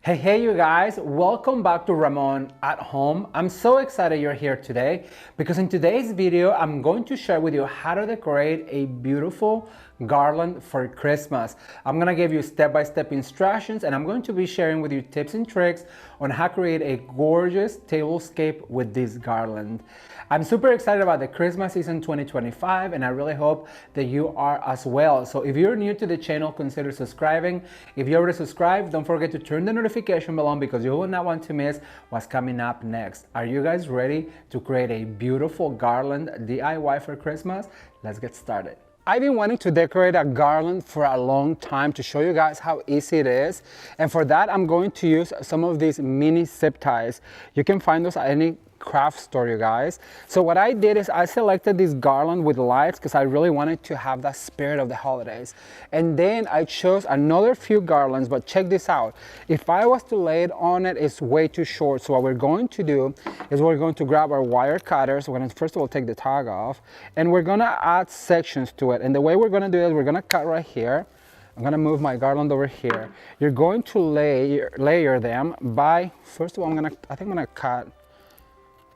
Hey, you guys, welcome back to Ramon at Home. I'm so excited you're here today because in today's video, I'm going to share with you how to decorate a beautiful garland for Christmas. I'm gonna give you step-by-step instructions and I'm going to be sharing with you tips and tricks on how to create a gorgeous tablescape with this garland. I'm super excited about the Christmas season 2025 and I really hope that you are as well. So if you're new to the channel, consider subscribing. If you already subscribed, don't forget to turn the notification bell on because you will not want to miss what's coming up next. Are you guys ready to create a beautiful garland DIY for Christmas? Let's get started. I've been wanting to decorate a garland for a long time to show you guys how easy it is. And for that, I'm going to use some of these mini zip ties. You can find those at any craft store, you guys. So what I did is I selected this garland with lights because I really wanted to have that spirit of the holidays. And then I chose another few garlands, but check this out. If I was to lay it on it, it's way too short. So what we're going to do is we're going to grab our wire cutters. We're going to first of all take the tag off and we're going to add sections to it. And the way we're going to do it is we're going to cut right here. I'm going to move my garland over here. You're going to layer them by, first of all, I think I'm going to cut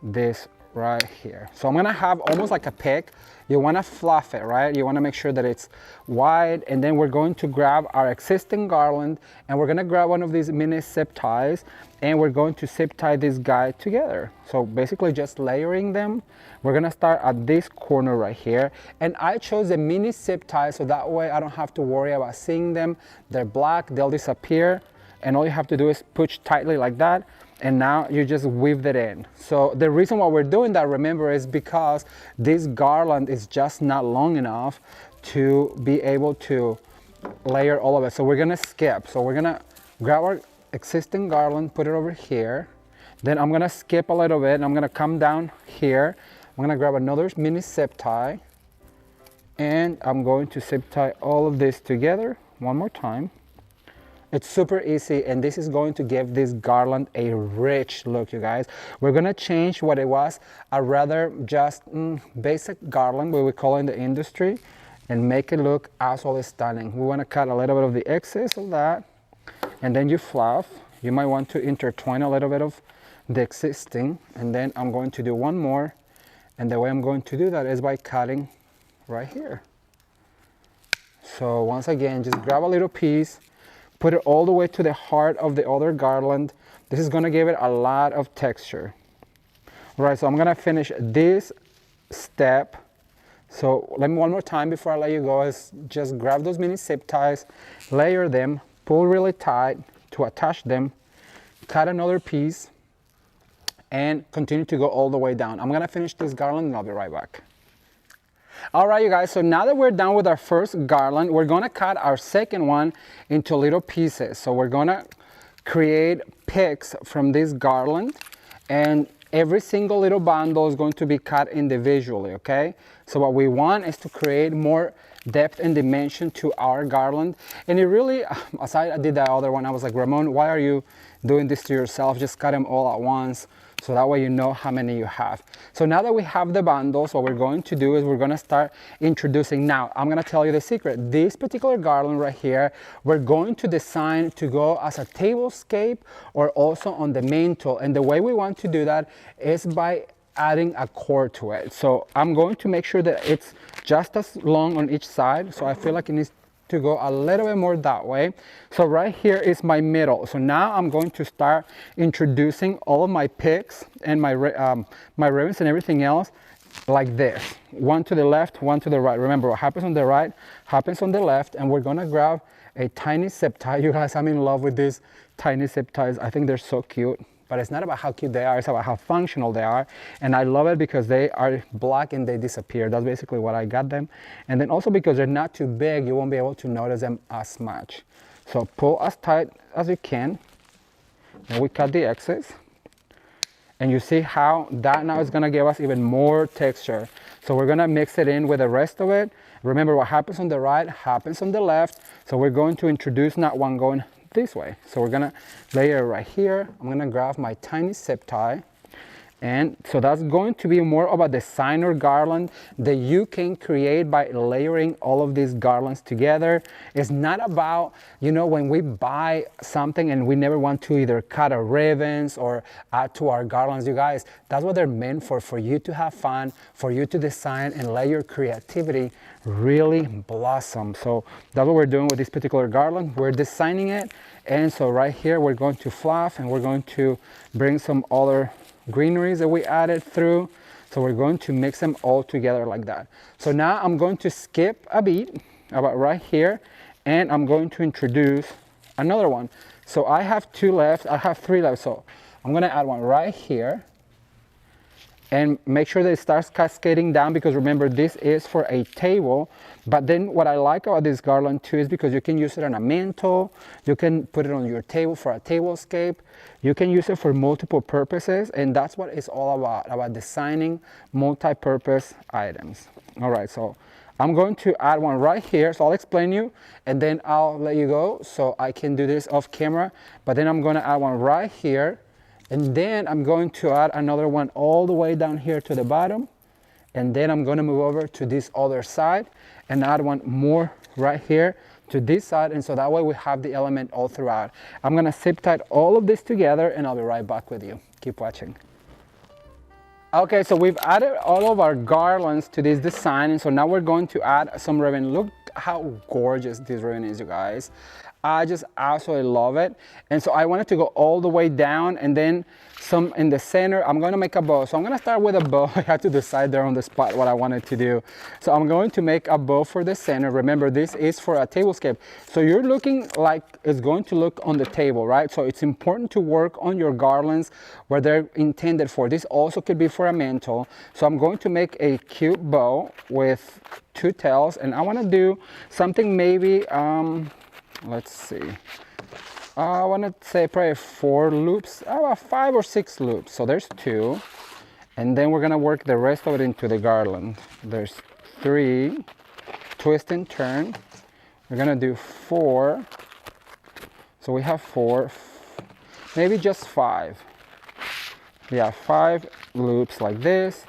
this right here. So I'm gonna have almost like a pick. You want to fluff it, right? You want to make sure that it's wide, and then we're going to grab our existing garland and we're going to grab one of these mini zip ties and we're going to zip tie this guy together. So basically just layering them. We're going to start at this corner right here, and I chose the mini zip tie so that way I don't have to worry about seeing them. They're black, they'll disappear, and all you have to do is push tightly like that. And now you just weave it in. So the reason why we're doing that, remember, is because this garland is just not long enough to be able to layer all of it. So we're gonna skip. So we're gonna grab our existing garland, put it over here. Then I'm gonna skip a little bit and I'm gonna come down here. I'm gonna grab another mini zip tie and I'm going to zip tie all of this together one more time. It's super easy, and this is going to give this garland a rich look, you guys. We're gonna change what it was, a rather just basic garland, what we call it in the industry, and make it look absolutely stunning. We wanna cut a little bit of the excess of that, and then you fluff. You might want to intertwine a little bit of the existing, and then I'm going to do one more, and the way I'm going to do that is by cutting right here. So once again, just grab a little piece, put it all the way to the heart of the other garland. This is gonna give it a lot of texture. All right, so I'm gonna finish this step. So let me one more time before I let you go is just grab those mini zip ties, layer them, pull really tight to attach them, cut another piece, and continue to go all the way down. I'm gonna finish this garland and I'll be right back. All right, you guys, so now that we're done with our first garland, we're gonna cut our second one into little pieces. So we're gonna create picks from this garland, and every single little bundle is going to be cut individually, okay? So what we want is to create more depth and dimension to our garland. And it really, as I did that other one, I was like, Ramon, why are you doing this to yourself? Just cut them all at once, so that way you know how many you have. So now that we have the bundles, what we're going to do is we're going to start introducing. Now, I'm going to tell you the secret. This particular garland right here, we're going to design to go as a tablescape or also on the mantle. And the way we want to do that is by adding a cord to it. So I'm going to make sure that it's just as long on each side. So I feel like it needs to go a little bit more that way. So right here is my middle. So now I'm going to start introducing all of my picks and my ribbons and everything else like this. One to the left, one to the right. Remember, what happens on the right happens on the left, and we're gonna grab a tiny zip tie. You guys, I'm in love with these tiny zip ties. I think they're so cute. But it's not about how cute they are, it's about how functional they are. And I love it because they are black and they disappear. That's basically what I got them. And then also because they're not too big, you won't be able to notice them as much. So pull as tight as you can. And we cut the excess. And you see how that now is gonna give us even more texture. So we're gonna mix it in with the rest of it. Remember, what happens on the right happens on the left. So we're going to introduce not one going this way. So we're gonna layer right here. I'm gonna grab my tiny zip tie And so that's going to be more of a designer garland that you can create by layering all of these garlands together. It's not about, you know, when we buy something and we never want to either cut our ribbons or add to our garlands, you guys, that's what they're meant for you to have fun, for you to design and let your creativity really blossom. So that's what we're doing with this particular garland. We're designing it. And so right here, we're going to fluff and we're going to bring some other greeneries that we added through. So we're going to mix them all together like that. So now I'm going to skip a beat about right here, and I'm going to introduce another one. So I have 2 left, I have 3 left. So I'm gonna add one right here and make sure that it starts cascading down, because remember, this is for a table. But then what I like about this garland too is because you can use it on a mantle, you can put it on your table for a tablescape, you can use it for multiple purposes, and that's what it's all about designing multi-purpose items. All right, so I'm going to add one right here, so I'll explain you and then I'll let you go so I can do this off camera. But then I'm gonna add one right here, and then I'm going to add another one all the way down here to the bottom. And then I'm going to move over to this other side and add one more right here to this side. And so that way we have the element all throughout. I'm going to zip tie all of this together and I'll be right back with you. Keep watching. Okay, so we've added all of our garlands to this design. And so now we're going to add some ribbon. Look how gorgeous this ribbon is, you guys. I just absolutely love it. And so I wanted to go all the way down and then some in the center. I'm going to make a bow. So I'm going to start with a bow. I had to decide there on the spot what I wanted to do. So I'm going to make a bow for the center. Remember, this is for a tablescape. So you're looking like it's going to look on the table, right? So it's important to work on your garlands where they're intended for. This also could be for a mantle. So I'm going to make a cute bow with 2 tails, and I want to do something maybe, let's see, I want to say probably 4 loops, about 5 or 6 loops. So there's 2, and then we're going to work the rest of it into the garland. There's 3, twist and turn. We're going to do 4, so we have 4, maybe just 5. Yeah, 5 loops like this.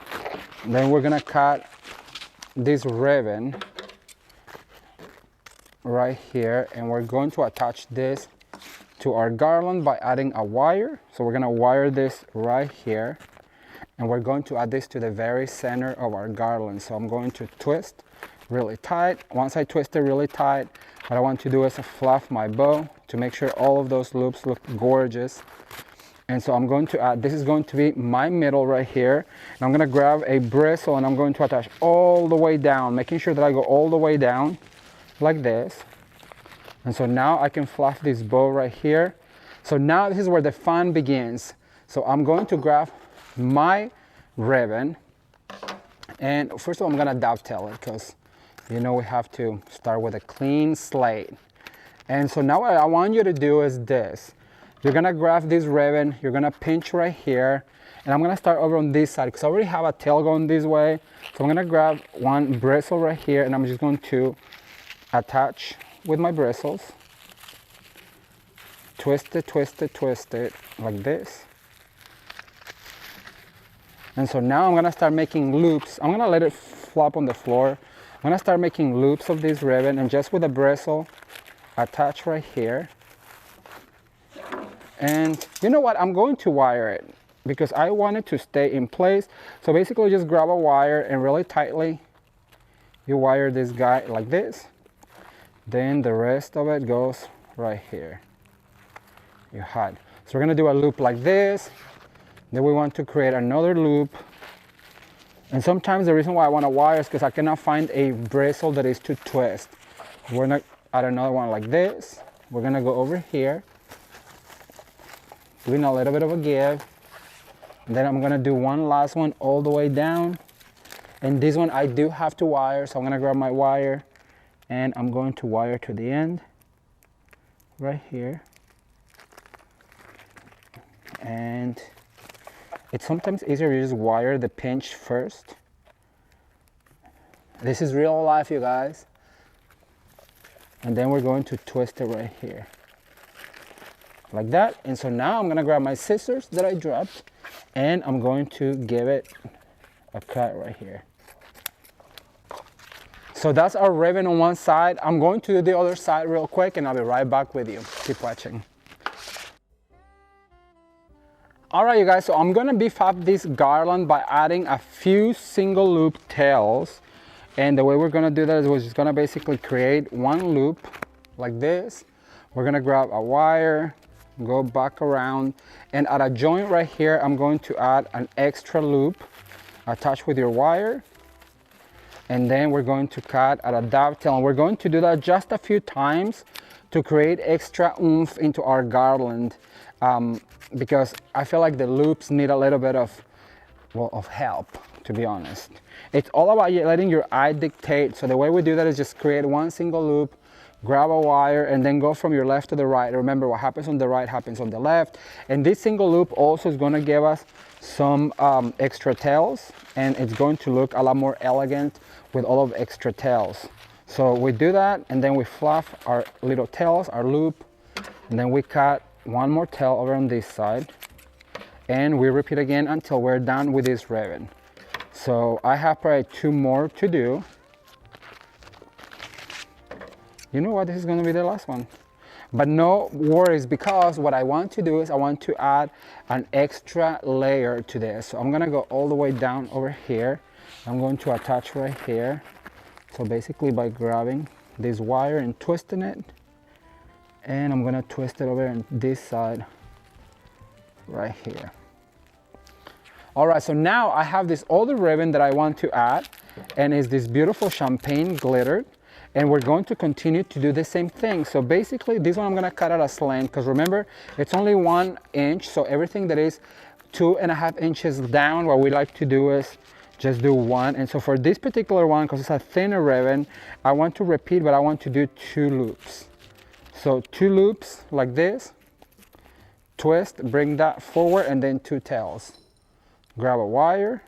And then we're going to cut this ribbon right here, and we're going to attach this to our garland by adding a wire. So we're going to wire this right here, and we're going to add this to the very center of our garland. So I'm going to twist really tight. Once I twist it really tight, what I want to do is fluff my bow to make sure all of those loops look gorgeous. And so I'm going to add, this is going to be my middle right here. And I'm going to grab a bristle and I'm going to attach all the way down, making sure that I go all the way down like this. And so now I can fluff this bow right here. So now this is where the fun begins. So I'm going to grab my ribbon, and first of all I'm going to dovetail it, because you know we have to start with a clean slate. And so now what I want you to do is this. You're going to grab this ribbon, you're going to pinch right here, and I'm going to start over on this side because I already have a tail going this way. So I'm going to grab one bristle right here, and I'm just going to attach with my bristles, twist it, twist it, twist it like this. And so now I'm going to start making loops. I'm going to let it flop on the floor. I'm going to start making loops of this ribbon, and just with a bristle attach right here. And you know what, I'm going to wire it because I want it to stay in place. So basically just grab a wire and really tightly you wire this guy like this. Then the rest of it goes right here. You had. So we're gonna do a loop like this. Then we want to create another loop. And sometimes the reason why I want to wire is because I cannot find a bristle that is to twist. We're gonna add another one like this. We're gonna go over here, doing a little bit of a give. And then I'm gonna do one last one all the way down. And this one I do have to wire, so I'm gonna grab my wire and I'm going to wire to the end, right here. And it's sometimes easier to just wire the pinch first. This is real life, you guys. And then we're going to twist it right here. like that. And so now I'm gonna grab my scissors that I dropped and I'm going to give it a cut right here. So that's our ribbon on one side. I'm going to do the other side real quick and I'll be right back with you. Keep watching. All right, you guys, so I'm gonna beef up this garland by adding a few single loop tails. And the way we're gonna do that is we're just gonna basically create one loop like this. We're gonna grab a wire, go back around, and at a joint right here, I'm going to add an extra loop attached with your wire. And then we're going to cut at a dovetail, and we're going to do that just a few times to create extra oomph into our garland. Because I feel like the loops need a little bit of, well, of help, to be honest. It's all about letting your eye dictate. So the way we do that is just create one single loop, grab a wire, and then go from your left to the right. Remember, what happens on the right happens on the left. And this single loop also is going to give us some extra tails, and it's going to look a lot more elegant with all of extra tails. So we do that, and then we fluff our little tails, our loop, and then we cut one more tail over on this side, and we repeat again until we're done with this ribbon. So I have probably 2 more to do. You know what, this is going to be the last one. But no worries, because what I want to do is I want to add an extra layer to this. So I'm going to go all the way down over here. I'm going to attach right here. So basically by grabbing this wire and twisting it, and I'm going to twist it over on this side right here. All right, so now I have this other ribbon that I want to add, and it's this beautiful champagne glitter. And we're going to continue to do the same thing. So basically this one I'm going to cut at a slant, because remember, it's only 1 inch. So everything that is 2.5 inches down, what we like to do is just do 1. And so for this particular one, because it's a thinner ribbon, I want to repeat, but I want to do 2 loops. So 2 loops like this, twist, bring that forward, and then 2 tails. Grab a wire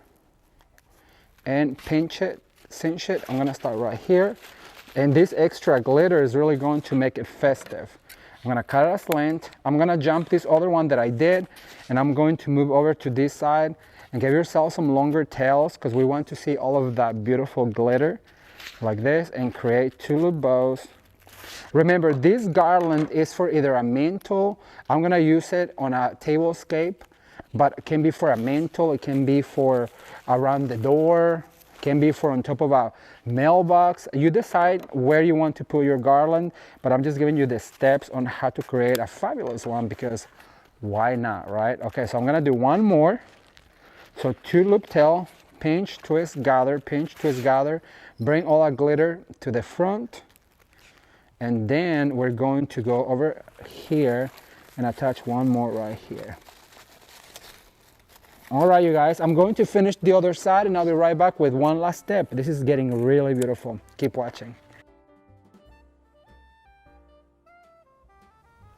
and pinch it, cinch it. I'm going to start right here. And this extra glitter is really going to make it festive. I'm going to cut it a slant. I'm going to jump this other one that I did, and I'm going to move over to this side and give yourself some longer tails, because we want to see all of that beautiful glitter like this, and create 2 loop bows. Remember, this garland is for either a mantle. I'm going to use it on a tablescape, but it can be for a mantle. It can be for around the door. Can be for on top of a mailbox. You decide where you want to put your garland, but I'm just giving you the steps on how to create a fabulous one, because why not, right? Okay, so I'm gonna do 1 more. So 2 loop tail, pinch, twist, gather, pinch, twist, gather, bring all our glitter to the front, and then we're going to go over here and attach 1 more right here. All right, you guys, I'm going to finish the other side and I'll be right back with one last step. This is getting really beautiful. Keep watching.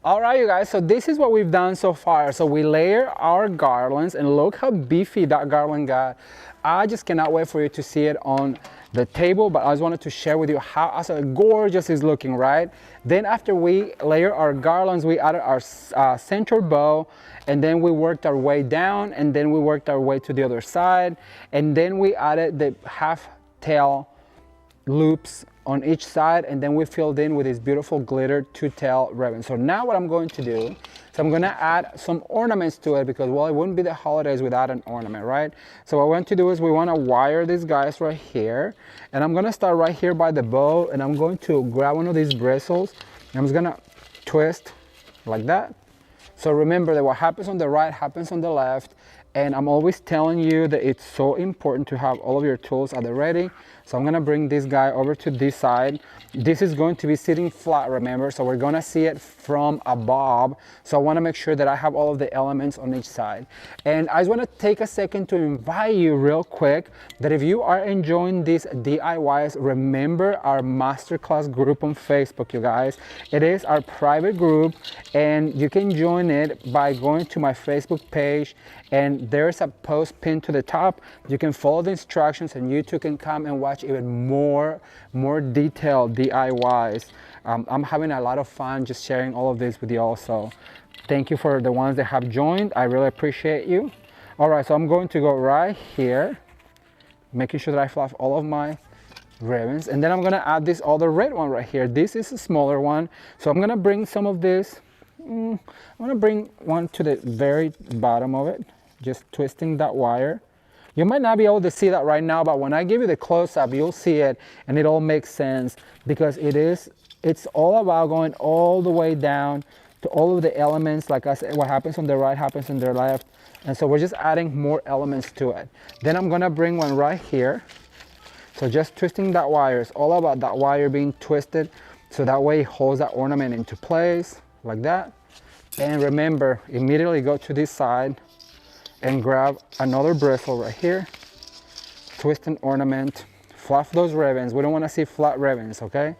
All right, you guys, so this is what we've done so far. So we layer our garlands, and look how beefy that garland got. I just cannot wait for you to see it on the table, but I just wanted to share with you how gorgeous it's looking, right? Then after we layer our garlands, we added our center bow, and then we worked our way down, and then we worked our way to the other side, and then we added the half tail loops on each side, and then we filled in with this beautiful glitter 2-tail ribbon. So now what I'm going to do is I'm going to add some ornaments to it, because, well, it wouldn't be the holidays without an ornament, right? So what I want to do is we want to wire these guys right here, and I'm going to start right here by the bow, and I'm going to grab one of these bristles, and I'm just going to twist like that. So remember that what happens on the right happens on the left, and I'm always telling you that it's so important to have all of your tools at the ready. So I'm gonna bring this guy over to this side. This is going to be sitting flat, remember, so we're gonna see it from above. So I wanna make sure that I have all of the elements on each side. And I just wanna take a second to invite you real quick that if you are enjoying these DIYs, remember our masterclass group on Facebook, you guys. It is our private group, and you can join it by going to my Facebook page, and there's a post pinned to the top. You can follow the instructions, and you too can come and watch even more detailed DIYs. I'm having a lot of fun just sharing all of this with you all, so Thank you for the ones that have joined. I really appreciate you. All right, so I'm going to go right here, making sure that I fluff all of my ribbons, and then I'm gonna add this other red one right here. This is a smaller one, so I'm gonna bring some of this. I'm gonna bring one to the very bottom of it, just twisting that wire. You might not be able to see that right now, but when I give you the close-up, you'll see it, and it all makes sense because it's all about going all the way down to all of the elements. Like I said, what happens on the right happens on the left, and so we're just adding more elements to it. Then I'm gonna bring one right here. So just twisting that wire. It's all about that wire being twisted, so that way it holds that ornament into place, like that. And remember, immediately go to this side and grab another bristle right here, twist an ornament, fluff those ribbons. We don't want to see flat ribbons, okay?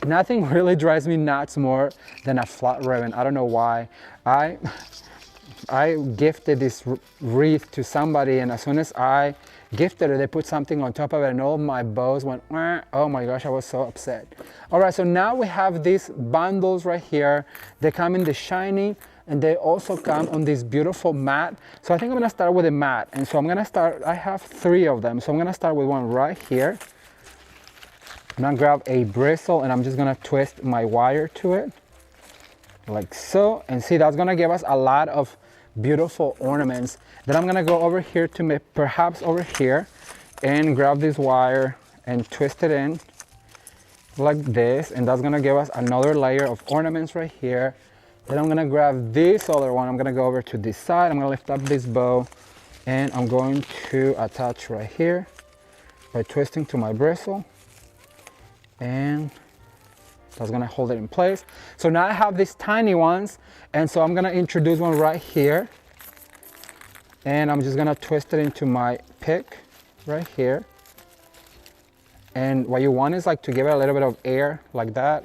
Nothing really drives me nuts more than a flat ribbon. I don't know why. I gifted this wreath to somebody, and as soon as I gifted it, they put something on top of it, and all my bows went, oh my gosh, I was so upset. All right, so now we have these bundles right here. They come in the shiny, and they also come on this beautiful mat. So I think I'm gonna start with a mat, and so I'm gonna start, I have 3 of them, so I'm gonna start with one right here. I'm gonna grab a bristle, and I'm just gonna twist my wire to it, like so, and see, that's gonna give us a lot of beautiful ornaments. Then I'm gonna go over here to me, perhaps over here, and grab this wire and twist it in like this, and that's gonna give us another layer of ornaments right here. Then I'm gonna grab this other one. I'm gonna go over to this side. I'm gonna lift up this bow, and I'm going to attach right here by twisting to my bristle, and that's gonna hold it in place. So now I have these tiny ones, and so I'm gonna introduce one right here, and I'm just gonna twist it into my pick right here. And what you want is like to give it a little bit of air, like that.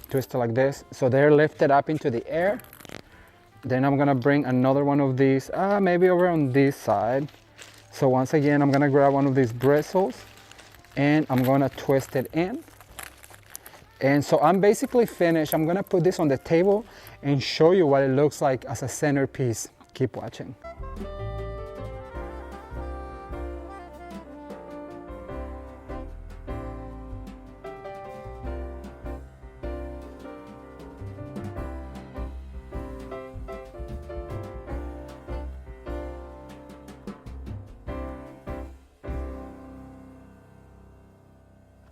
Twist it like this, so they're lifted up into the air. Then I'm gonna bring another one of these, maybe over on this side. So once again, I'm gonna grab one of these bristles, and I'm gonna twist it in. And so I'm basically finished. I'm gonna put this on the table and show you what it looks like as a centerpiece. Keep watching.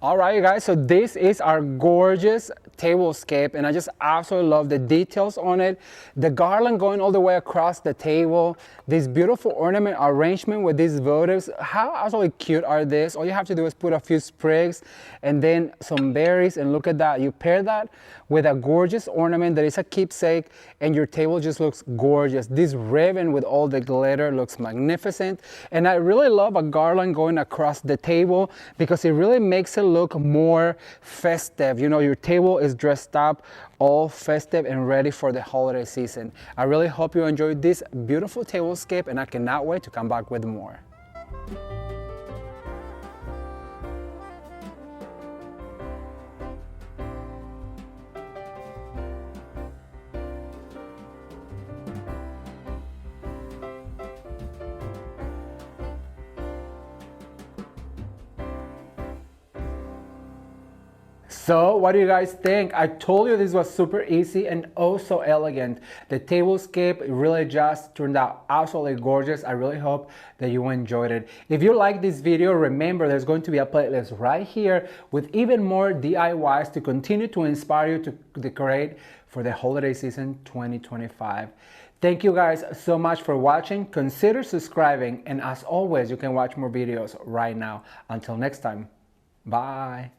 All right, you guys, so this is our gorgeous tablescape, and I just absolutely love the details on it. The garland going all the way across the table, this beautiful ornament arrangement with these votives. How absolutely cute are these? All you have to do is put a few sprigs and then some berries, and look at that. You pair that with a gorgeous ornament that is a keepsake, and your table just looks gorgeous. This ribbon with all the glitter looks magnificent, and I really love a garland going across the table because it really makes it look more festive. You know, your table is dressed up all festive and ready for the holiday season. I really hope you enjoyed this beautiful tablescape, and I cannot wait to come back with more. So what do you guys think? I told you this was super easy and oh so elegant. The tablescape really just turned out absolutely gorgeous. I really hope that you enjoyed it. If you like this video, remember there's going to be a playlist right here with even more DIYs to continue to inspire you to decorate for the holiday season 2025. Thank you guys so much for watching. Consider subscribing, and as always, you can watch more videos right now. Until next time, bye.